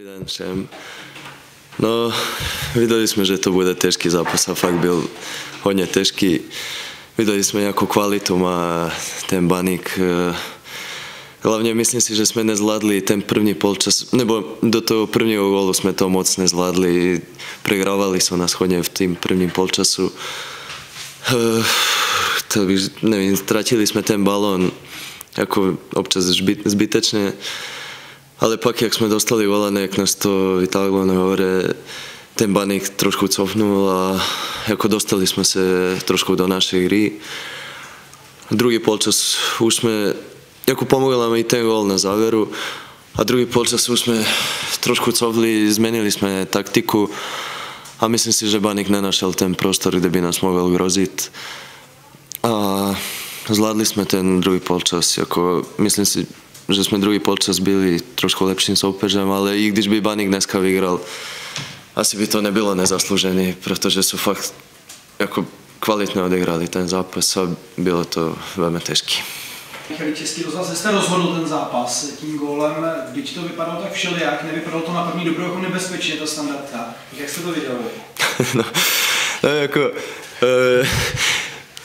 Dobrý den všem. No, videli jsme, že to bude těžký zápas a fakt byl hodně těžký. Videli jsme, jakou kvalitu má ten Baník. Hlavně myslím si, že jsme nezvládli ten první polčas, nebo do toho prvního gólu jsme to moc nezvládli. Prehrávali jsou nás hodně v tým prvním polčasu. Nevím, ztratili jsme ten balón jako občas zbytečně. Ale pak, jak jsme dostali volané, jak nás to vytáhlo nahoře, ten Baník trošku cofnul a jako dostali jsme se trošku do naší hry. Druhý polčas už jsme, jako pomohli nám i ten gól na závěru, a druhý polčas už jsme trošku cofli, zmenili jsme taktiku a myslím si, že Baník nenašel ten prostor, kde by nás mohl hrozit. A zvládli jsme ten druhý polčas, jako myslím si, že jsme druhý polčas byli trošku lepším soupeřem, ale i když by Baník dneska vyhrál, asi by to nebylo nezasloužené, protože jsou fakt jako kvalitně odehrali ten zápas a bylo to velmi těžké. Michali, Český rozhlas, jste rozhodl ten zápas tím gólem, když to vypadalo tak všelijak, nevypadalo to na první dobrou jako nebezpečně, ta standardka. Jak jste to viděli? No jako...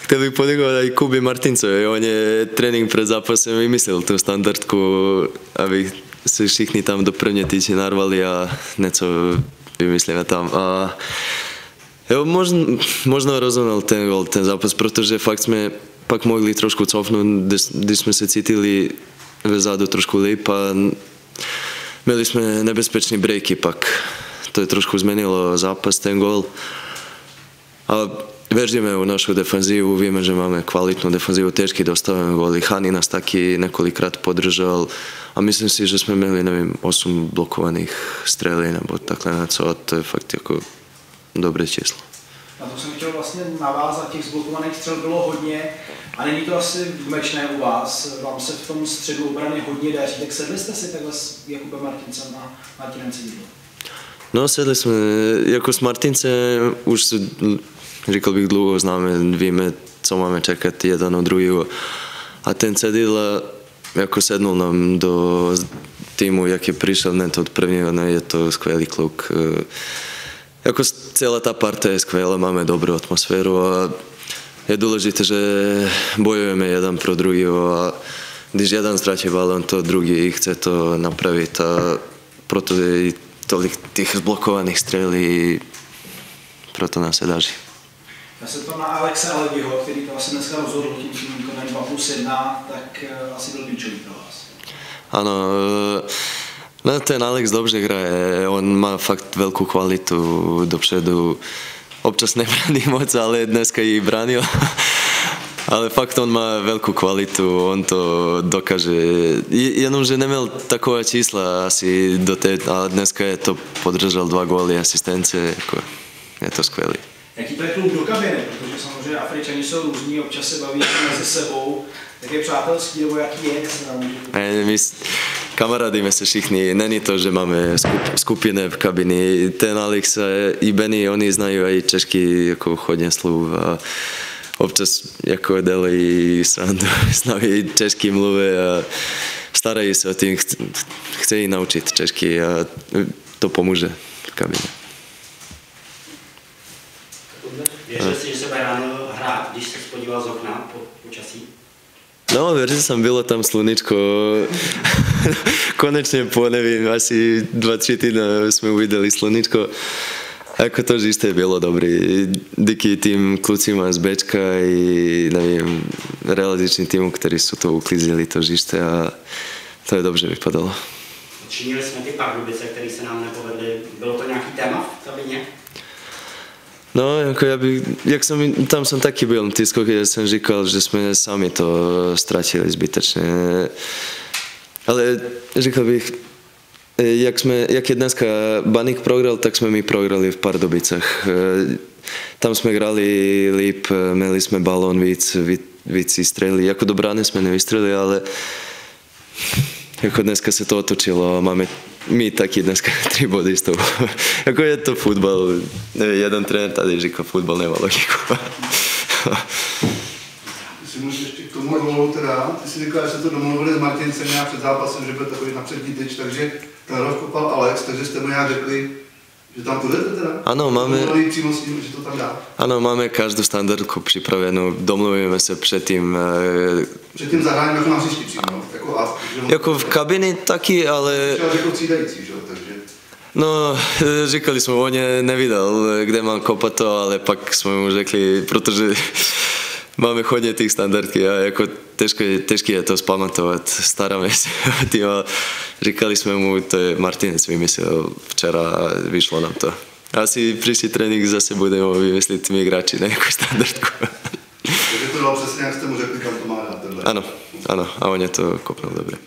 Chtěl bych poděkovat i Kubi Martincovi, on je trénink před zápasem vymyslel tu standardku, aby se všichni tam do první týče narvali a něco vymyslíme tam. A jo, možno rozhodnul ten gól, ten zápas, protože fakt jsme pak mohli trošku cofnout, když jsme se cítili vzadu trošku líp a měli jsme nebezpečný breaky pak. To je trošku zmenilo zápas, ten gól. A věříme v našu defenzívu, víme, že máme kvalitnou defenzívu, těžky dostáváme góly. Chani nás taky několikrát podržel a myslím si, že jsme měli, nevím, 8 blokovaných střelí nebo takhle něco a to je fakt jako dobré číslo. Na to jsem chtěl vlastně navázat, těch zblokovaných střel bylo hodně a není to asi výjimečné u vás. Vám se v tom středu obrany hodně daří, tak sedli jste si takhle s Jakubem Martincem a Martinem Cididlou? No, sedli jsme, jako s Martincem už se, říkal bych, dlouho známe, víme, co máme čekat jeden od druhého. A ten Cididla jako sednul nám do týmu, jak je přišel hned od prvního, no, je to skvělý kluk. Jako celá ta parta je skvělá, máme dobrou atmosféru a je důležité, že bojujeme jeden pro druhého a když jeden ztratí balón, to druhý chce to napravit a proto je tolik těch zblokovaných střelí, proto nám se daří. Já se to na Alexe Alegiho, který to asi dneska rozhodl tím výkonem 2+1, tak asi byl klíčový pro vás. Ano, no ten Alex dobře hraje, on má fakt velkou kvalitu dopředu. Občas nebrání moc, ale dneska ji bránil. Ale fakt on má velkou kvalitu, on to dokáže. Jenomže neměl taková čísla asi do té, ale dneska je to podržel 2 góly, asistence, jako je to skvělý. Jaký to je klub do kabiny, protože samozřejmě Afričani jsou různí, občas se baví mezi sebou, tak je přátelský, nebo jaký je, jak se nám může? My kamarádíme se všichni, není to, že máme skupiny v kabiny. Ten Alex i Benny, oni znají i český jako hodně slov a občas jako dělají srandu, znají český mluví a starají se o tím, chtějí naučit česky a to pomůže v kabině. Věřil jsi, že se bude ráno hrát, když se podíval z okna po počasí? No, věřil jsem, bylo tam sluníčko. Konečně po, nevím, asi 2-3 týdny jsme uviděli sluníčko. A jako to žisté bylo dobrý. Díky tým klucím z Bčka i, nevím, realizačním týmu, kteří jsou to uklízeli, to žisté a to je dobře vypadalo. Činili jsme ty Pardubice, které se nám nepovedly. Bylo to nějaký téma v kabině? No, jako tam jsem taky byl na tisku, kde jsem říkal, že jsme sami to ztratili zbytečně. Ale říkal bych, jak je dneska Baník prohrál, tak jsme my prohrali v Pardubicech. Tam jsme hráli líp, měli jsme balón víc si střelili. Jako do brány jsme nevystřelili, ale jako dneska se to otočilo a máme my taky dneska 3 body z toho. Jako je to fotbal. Jeden trenér tady říká, fotbal nemá logiku. Jestli můžeš ještě k tomu tomu gólu teda, ty si říkal, že jste to domluvili s Martincem nějak před zápasem, že bude takový na přední tyč, takže ten roh kopal Alex, takže jste mu nějak řekli, že tam půjdete teda? Áno, máme... Přímo s ním, že to tam dá? Áno, máme každú standardku pripravenú, domluvíme sa predtým. Předtím zahráním jako na hřišti přímo, Jako v kabine taky, ale... Třeba jako třídající, že jo, takže... No, říkali jsme, on nevidel, kde mám kopat to, ale pak jsme mu řekli, protože máme hodně těch standardky a jako těžké je to spamatovat, staráme se o tím a říkali jsme mu, to je Martinec vymyslel včera a vyšlo nám to. Asi příští trénink zase budeme vymyslit my hráči nějakou standardku. Takže to dalo přesně, jak jste mu řekli, kam to má dát tenhle. Ano, a on je to kopnul dobře.